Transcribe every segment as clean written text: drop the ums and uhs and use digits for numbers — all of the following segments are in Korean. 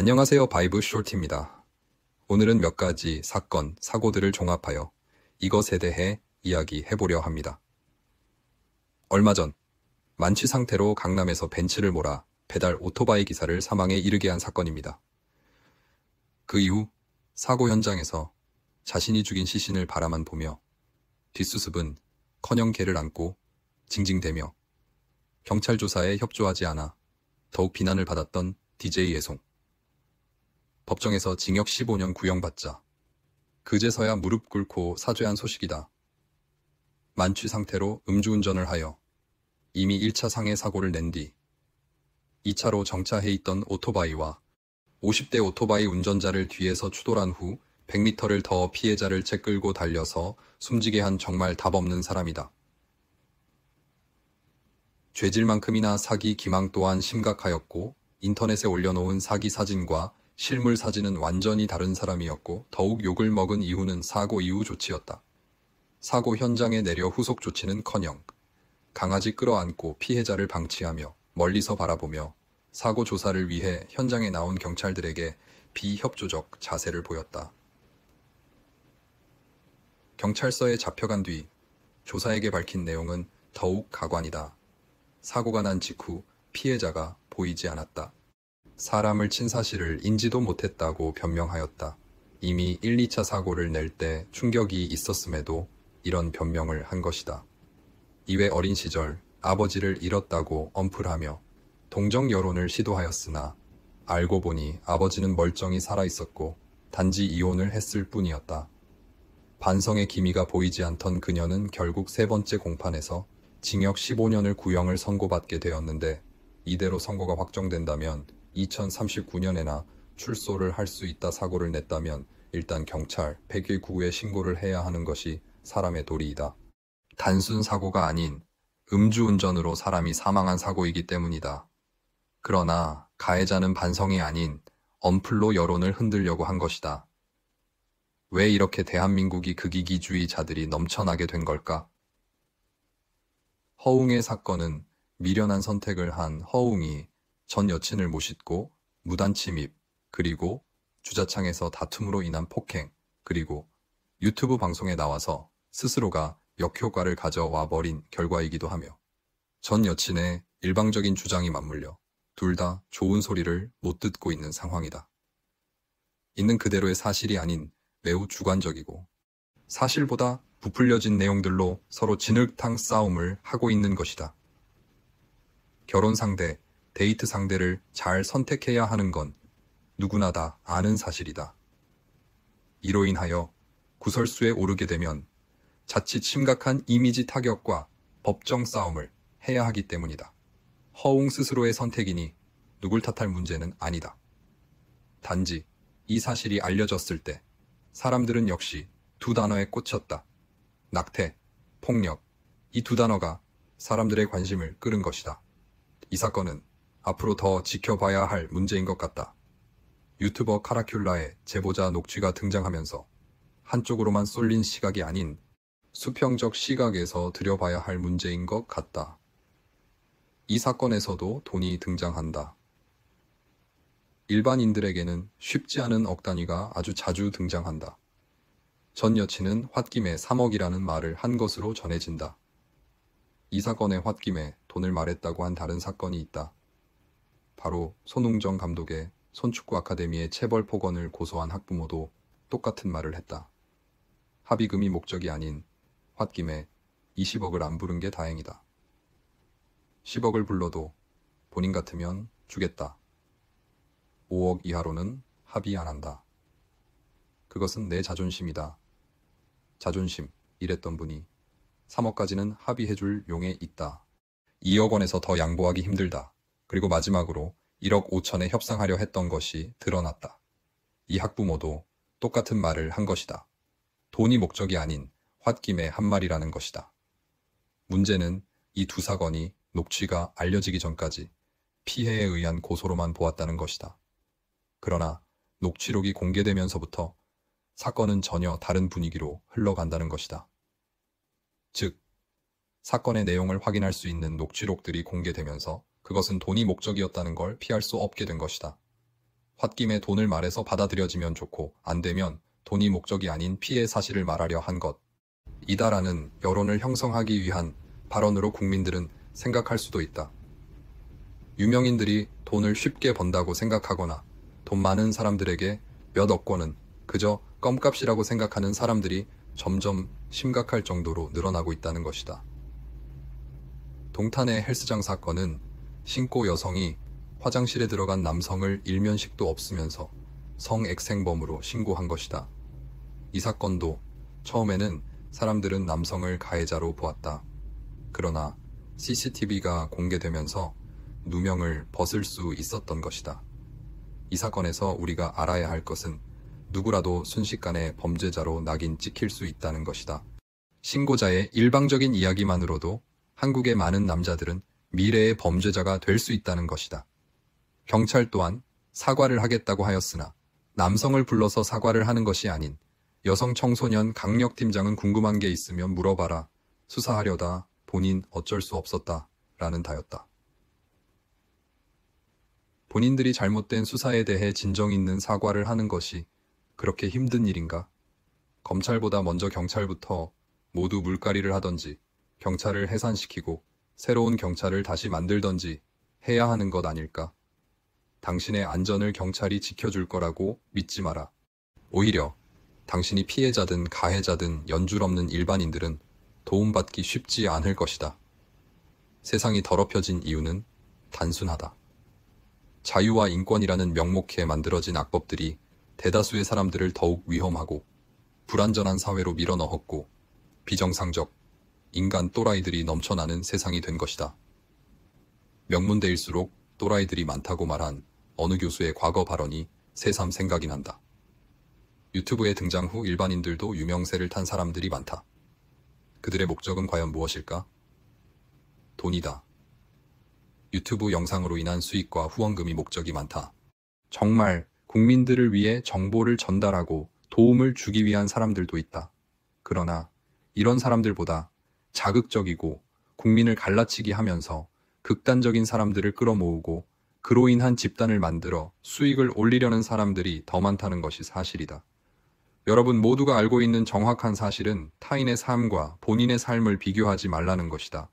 안녕하세요. 바이브 숄트입니다. 오늘은 몇 가지 사건, 사고들을 종합하여 이것에 대해 이야기해보려 합니다. 얼마 전 만취 상태로 강남에서 벤츠를 몰아 배달 오토바이 기사를 사망에 이르게 한 사건입니다. 그 이후 사고 현장에서 자신이 죽인 시신을 바라만 보며 뒷수습은 커녕 개를 안고 징징대며 경찰 조사에 협조하지 않아 더욱 비난을 받았던 DJ 예송. 법정에서 징역 15년 구형받자 그제서야 무릎 꿇고 사죄한 소식이다. 만취 상태로 음주운전을 하여 이미 1차 상해 사고를 낸 뒤 2차로 정차해 있던 오토바이와 50대 오토바이 운전자를 뒤에서 추돌한 후 100m를 더 피해자를 채 끌고 달려서 숨지게 한 정말 답없는 사람이다. 죄질만큼이나 사기 기망 또한 심각하였고 인터넷에 올려놓은 사기 사진과 실물 사진은 완전히 다른 사람이었고 더욱 욕을 먹은 이유는 사고 이후 조치였다. 사고 현장에 내려 후속 조치는커녕 강아지 끌어안고 피해자를 방치하며 멀리서 바라보며 사고 조사를 위해 현장에 나온 경찰들에게 비협조적 자세를 보였다. 경찰서에 잡혀간 뒤 조사에게 밝힌 내용은 더욱 가관이다. 사고가 난 직후 피해자가 보이지 않았다. 사람을 친 사실을 인지도 못했다고 변명하였다. 이미 1, 2차 사고를 낼 때 충격이 있었음에도 이런 변명을 한 것이다. 이외 어린 시절 아버지를 잃었다고 엄풀하며 동정 여론을 시도하였으나 알고 보니 아버지는 멀쩡히 살아있었고 단지 이혼을 했을 뿐이었다. 반성의 기미가 보이지 않던 그녀는 결국 세 번째 공판에서 징역 15년을 구형을 선고받게 되었는데 이대로 선고가 확정된다면 2039년에나 출소를 할 수 있다. 사고를 냈다면 일단 경찰 119에 신고를 해야 하는 것이 사람의 도리이다. 단순 사고가 아닌 음주운전으로 사람이 사망한 사고이기 때문이다. 그러나 가해자는 반성이 아닌 언플로 여론을 흔들려고 한 것이다. 왜 이렇게 대한민국이 극이기주의자들이 넘쳐나게 된 걸까? 허웅의 사건은 미련한 선택을 한 허웅이 전 여친을 못 싣고 무단 침입, 그리고 주차장에서 다툼으로 인한 폭행, 그리고 유튜브 방송에 나와서 스스로가 역효과를 가져와 버린 결과이기도 하며 전 여친의 일방적인 주장이 맞물려 둘 다 좋은 소리를 못 듣고 있는 상황이다. 있는 그대로의 사실이 아닌 매우 주관적이고 사실보다 부풀려진 내용들로 서로 진흙탕 싸움을 하고 있는 것이다. 결혼 상대, 데이트 상대를 잘 선택해야 하는 건 누구나 다 아는 사실이다. 이로 인하여 구설수에 오르게 되면 자칫 심각한 이미지 타격과 법정 싸움을 해야 하기 때문이다. 허웅 스스로의 선택이니 누굴 탓할 문제는 아니다. 단지 이 사실이 알려졌을 때 사람들은 역시 두 단어에 꽂혔다. 낙태, 폭력, 이 두 단어가 사람들의 관심을 끌은 것이다. 이 사건은 앞으로 더 지켜봐야 할 문제인 것 같다. 유튜버 카라큘라의 제보자 녹취가 등장하면서 한쪽으로만 쏠린 시각이 아닌 수평적 시각에서 들여봐야 할 문제인 것 같다. 이 사건에서도 돈이 등장한다. 일반인들에게는 쉽지 않은 억 단위가 아주 자주 등장한다. 전 여친은 홧김에 3억이라는 말을 한 것으로 전해진다. 이 사건의 홧김에 돈을 말했다고 한 다른 사건이 있다. 바로 손웅정 감독의 손축구 아카데미의 체벌 폭언을 고소한 학부모도 똑같은 말을 했다. 합의금이 목적이 아닌 홧김에 20억을 안 부른 게 다행이다. 10억을 불러도 본인 같으면 주겠다. 5억 이하로는 합의 안 한다. 그것은 내 자존심이다. 자존심, 이랬던 분이 3억까지는 합의해줄 용에 있다. 2억 원에서 더 양보하기 힘들다. 그리고 마지막으로 1억 5천에 협상하려 했던 것이 드러났다. 이 학부모도 똑같은 말을 한 것이다. 돈이 목적이 아닌 홧김에 한 말이라는 것이다. 문제는 이 두 사건이 녹취가 알려지기 전까지 피해에 의한 고소로만 보았다는 것이다. 그러나 녹취록이 공개되면서부터 사건은 전혀 다른 분위기로 흘러간다는 것이다. 즉, 사건의 내용을 확인할 수 있는 녹취록들이 공개되면서 그것은 돈이 목적이었다는 걸 피할 수 없게 된 것이다. 홧김에 돈을 말해서 받아들여지면 좋고 안 되면 돈이 목적이 아닌 피해 사실을 말하려 한 것. 이다라는 여론을 형성하기 위한 발언으로 국민들은 생각할 수도 있다. 유명인들이 돈을 쉽게 번다고 생각하거나 돈 많은 사람들에게 몇 억 원은 그저 껌값이라고 생각하는 사람들이 점점 심각할 정도로 늘어나고 있다는 것이다. 동탄의 헬스장 사건은 신고 여성이 화장실에 들어간 남성을 일면식도 없으면서 성액생범으로 신고한 것이다. 이 사건도 처음에는 사람들은 남성을 가해자로 보았다. 그러나 CCTV가 공개되면서 누명을 벗을 수 있었던 것이다. 이 사건에서 우리가 알아야 할 것은 누구라도 순식간에 범죄자로 낙인 찍힐 수 있다는 것이다. 신고자의 일방적인 이야기만으로도 한국의 많은 남자들은 미래의 범죄자가 될 수 있다는 것이다. 경찰 또한 사과를 하겠다고 하였으나 남성을 불러서 사과를 하는 것이 아닌 여성 청소년 강력팀장은 궁금한 게 있으면 물어봐라. 수사하려다 본인 어쩔 수 없었다. 라는 다였다. 본인들이 잘못된 수사에 대해 진정 있는 사과를 하는 것이 그렇게 힘든 일인가? 검찰보다 먼저 경찰부터 모두 물갈이를 하던지 경찰을 해산시키고 새로운 경찰을 다시 만들던지 해야 하는 것 아닐까? 당신의 안전을 경찰이 지켜줄 거라고 믿지 마라. 오히려 당신이 피해자든 가해자든 연줄없는 일반인들은 도움받기 쉽지 않을 것이다. 세상이 더럽혀진 이유는 단순하다. 자유와 인권이라는 명목에 만들어진 악법들이 대다수의 사람들을 더욱 위험하고 불안전한 사회로 밀어넣었고 비정상적 인간 또라이들이 넘쳐나는 세상이 된 것이다. 명문대일수록 또라이들이 많다고 말한 어느 교수의 과거 발언이 새삼 생각이 난다. 유튜브에 등장 후 일반인들도 유명세를 탄 사람들이 많다. 그들의 목적은 과연 무엇일까? 돈이다. 유튜브 영상으로 인한 수익과 후원금이 목적이 많다. 정말 국민들을 위해 정보를 전달하고 도움을 주기 위한 사람들도 있다. 그러나 이런 사람들보다 자극적이고 국민을 갈라치기 하면서 극단적인 사람들을 끌어모으고 그로 인한 집단을 만들어 수익을 올리려는 사람들이 더 많다는 것이 사실이다. 여러분 모두가 알고 있는 정확한 사실은 타인의 삶과 본인의 삶을 비교하지 말라는 것이다.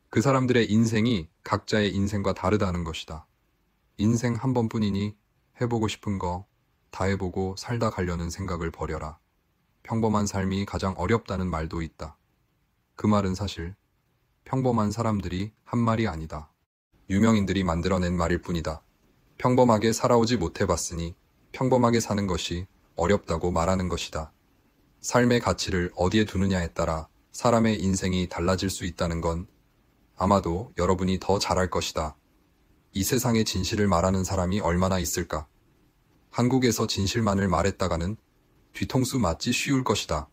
그 사람들의 인생이 각자의 인생과 다르다는 것이다. 인생 한 번뿐이니 해보고 싶은 거 다 해보고 살다 가려는 생각을 버려라. 평범한 삶이 가장 어렵다는 말도 있다. 그 말은 사실 평범한 사람들이 한 말이 아니다. 유명인들이 만들어낸 말일 뿐이다. 평범하게 살아오지 못해봤으니 평범하게 사는 것이 어렵다고 말하는 것이다. 삶의 가치를 어디에 두느냐에 따라 사람의 인생이 달라질 수 있다는 건 아마도 여러분이 더 잘할 것이다. 이 세상의 진실을 말하는 사람이 얼마나 있을까? 한국에서 진실만을 말했다가는 뒤통수 맞기 쉬울 것이다.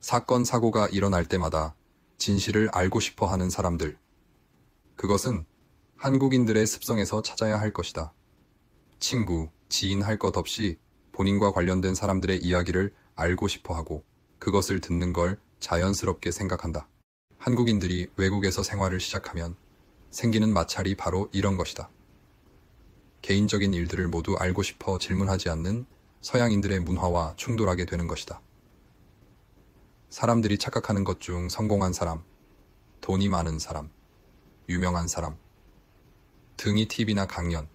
사건, 사고가 일어날 때마다 진실을 알고 싶어 하는 사람들. 그것은 한국인들의 습성에서 찾아야 할 것이다. 친구, 지인 할 것 없이 본인과 관련된 사람들의 이야기를 알고 싶어 하고 그것을 듣는 걸 자연스럽게 생각한다. 한국인들이 외국에서 생활을 시작하면 생기는 마찰이 바로 이런 것이다. 개인적인 일들을 모두 알고 싶어 질문하지 않는 서양인들의 문화와 충돌하게 되는 것이다. 사람들이 착각하는 것 중 성공한 사람, 돈이 많은 사람, 유명한 사람, 등이 TV나 강연,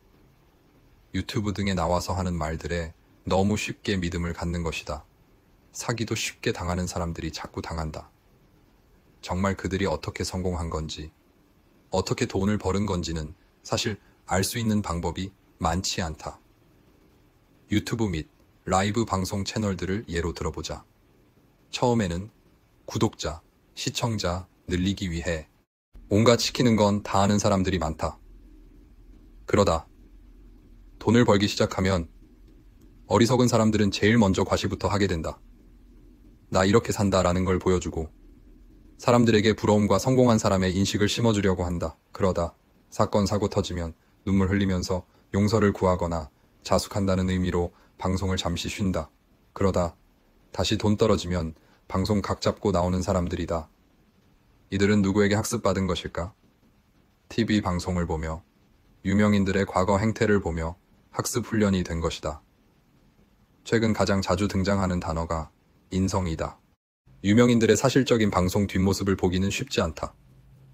유튜브 등에 나와서 하는 말들에 너무 쉽게 믿음을 갖는 것이다. 사기도 쉽게 당하는 사람들이 자꾸 당한다. 정말 그들이 어떻게 성공한 건지, 어떻게 돈을 버는 건지는 사실 알 수 있는 방법이 많지 않다. 유튜브 및 라이브 방송 채널들을 예로 들어보자. 처음에는 구독자, 시청자 늘리기 위해 온갖 시키는 건 다 하는 사람들이 많다. 그러다 돈을 벌기 시작하면 어리석은 사람들은 제일 먼저 과시부터 하게 된다. 나 이렇게 산다라는 걸 보여주고 사람들에게 부러움과 성공한 사람의 인식을 심어주려고 한다. 그러다 사건, 사고 터지면 눈물 흘리면서 용서를 구하거나 자숙한다는 의미로 방송을 잠시 쉰다. 그러다 다시 돈 떨어지면 방송 각 잡고 나오는 사람들이다. 이들은 누구에게 학습받은 것일까? TV 방송을 보며 유명인들의 과거 행태를 보며 학습 훈련이 된 것이다. 최근 가장 자주 등장하는 단어가 인성이다. 유명인들의 사실적인 방송 뒷모습을 보기는 쉽지 않다.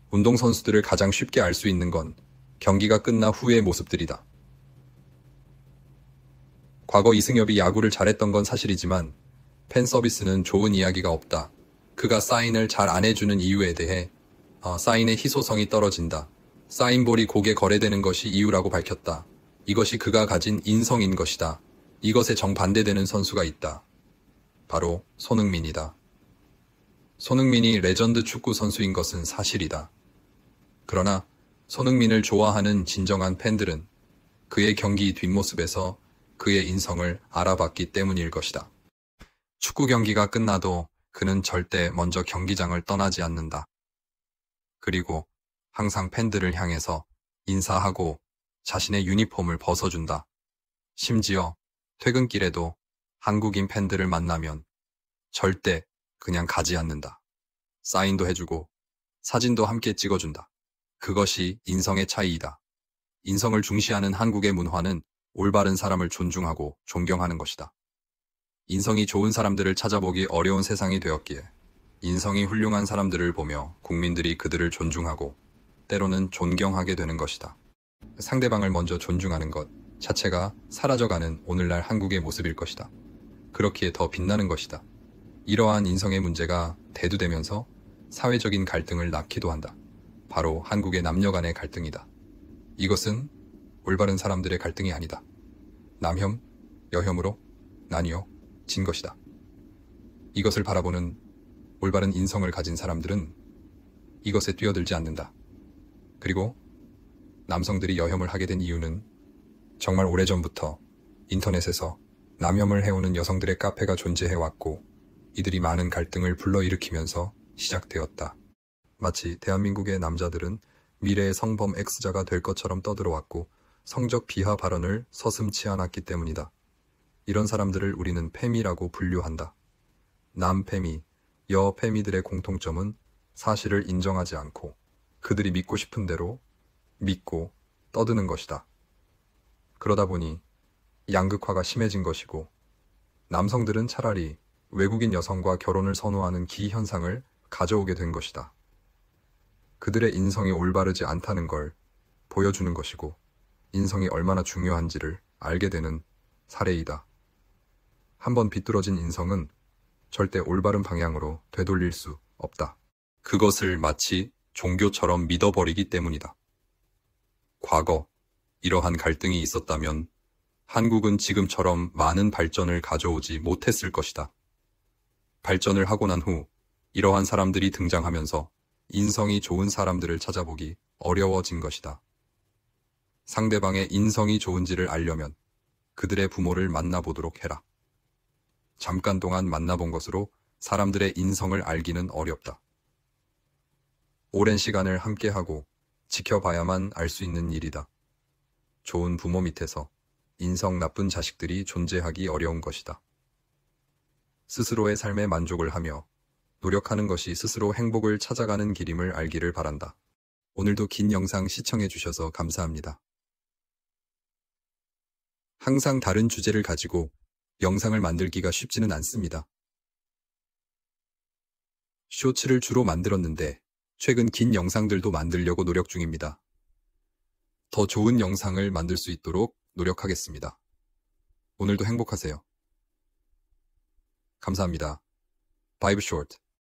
운동선수들을 가장 쉽게 알 수 있는 건 경기가 끝난 후의 모습들이다. 과거 이승엽이 야구를 잘했던 건 사실이지만 팬 서비스는 좋은 이야기가 없다. 그가 사인을 잘 안 해주는 이유에 대해 사인의 희소성이 떨어진다. 사인볼이 고게 거래되는 것이 이유라고 밝혔다. 이것이 그가 가진 인성인 것이다. 이것에 정반대되는 선수가 있다. 바로 손흥민이다. 손흥민이 레전드 축구 선수인 것은 사실이다. 그러나 손흥민을 좋아하는 진정한 팬들은 그의 경기 뒷모습에서 그의 인성을 알아봤기 때문일 것이다. 축구 경기가 끝나도 그는 절대 먼저 경기장을 떠나지 않는다. 그리고 항상 팬들을 향해서 인사하고 자신의 유니폼을 벗어준다. 심지어 퇴근길에도 한국인 팬들을 만나면 절대 그냥 가지 않는다. 사인도 해주고 사진도 함께 찍어준다. 그것이 인성의 차이이다. 인성을 중시하는 한국의 문화는 올바른 사람을 존중하고 존경하는 것이다. 인성이 좋은 사람들을 찾아보기 어려운 세상이 되었기에 인성이 훌륭한 사람들을 보며 국민들이 그들을 존중하고 때로는 존경하게 되는 것이다. 상대방을 먼저 존중하는 것 자체가 사라져가는 오늘날 한국의 모습일 것이다. 그렇기에 더 빛나는 것이다. 이러한 인성의 문제가 대두되면서 사회적인 갈등을 낳기도 한다. 바로 한국의 남녀 간의 갈등이다. 이것은 올바른 사람들의 갈등이 아니다. 남혐, 여혐으로 나뉘어 진 것이다. 이것을 바라보는 올바른 인성을 가진 사람들은 이것에 뛰어들지 않는다. 그리고 남성들이 여혐을 하게 된 이유는 정말 오래전부터 인터넷에서 남혐을 해오는 여성들의 카페가 존재해왔고 이들이 많은 갈등을 불러일으키면서 시작되었다. 마치 대한민국의 남자들은 미래의 성범 X자가 될 것처럼 떠들어왔고 성적 비하 발언을 서슴지 않았기 때문이다. 이런 사람들을 우리는 페미라고 분류한다. 남페미, 여페미들의 공통점은 사실을 인정하지 않고 그들이 믿고 싶은 대로 믿고 떠드는 것이다. 그러다 보니 양극화가 심해진 것이고 남성들은 차라리 외국인 여성과 결혼을 선호하는 기현상을 가져오게 된 것이다. 그들의 인성이 올바르지 않다는 걸 보여주는 것이고 인성이 얼마나 중요한지를 알게 되는 사례이다. 한번 비뚤어진 인성은 절대 올바른 방향으로 되돌릴 수 없다. 그것을 마치 종교처럼 믿어버리기 때문이다. 과거 이러한 갈등이 있었다면 한국은 지금처럼 많은 발전을 가져오지 못했을 것이다. 발전을 하고 난 후 이러한 사람들이 등장하면서 인성이 좋은 사람들을 찾아보기 어려워진 것이다. 상대방의 인성이 좋은지를 알려면 그들의 부모를 만나보도록 해라. 잠깐 동안 만나본 것으로 사람들의 인성을 알기는 어렵다. 오랜 시간을 함께하고 지켜봐야만 알 수 있는 일이다. 좋은 부모 밑에서 인성 나쁜 자식들이 존재하기 어려운 것이다. 스스로의 삶에 만족을 하며 노력하는 것이 스스로 행복을 찾아가는 길임을 알기를 바란다. 오늘도 긴 영상 시청해주셔서 감사합니다. 항상 다른 주제를 가지고 영상을 만들기가 쉽지는 않습니다. 쇼츠를 주로 만들었는데 최근 긴 영상들도 만들려고 노력 중입니다. 더 좋은 영상을 만들 수 있도록 노력하겠습니다. 오늘도 행복하세요. 감사합니다. 바이브 쇼트.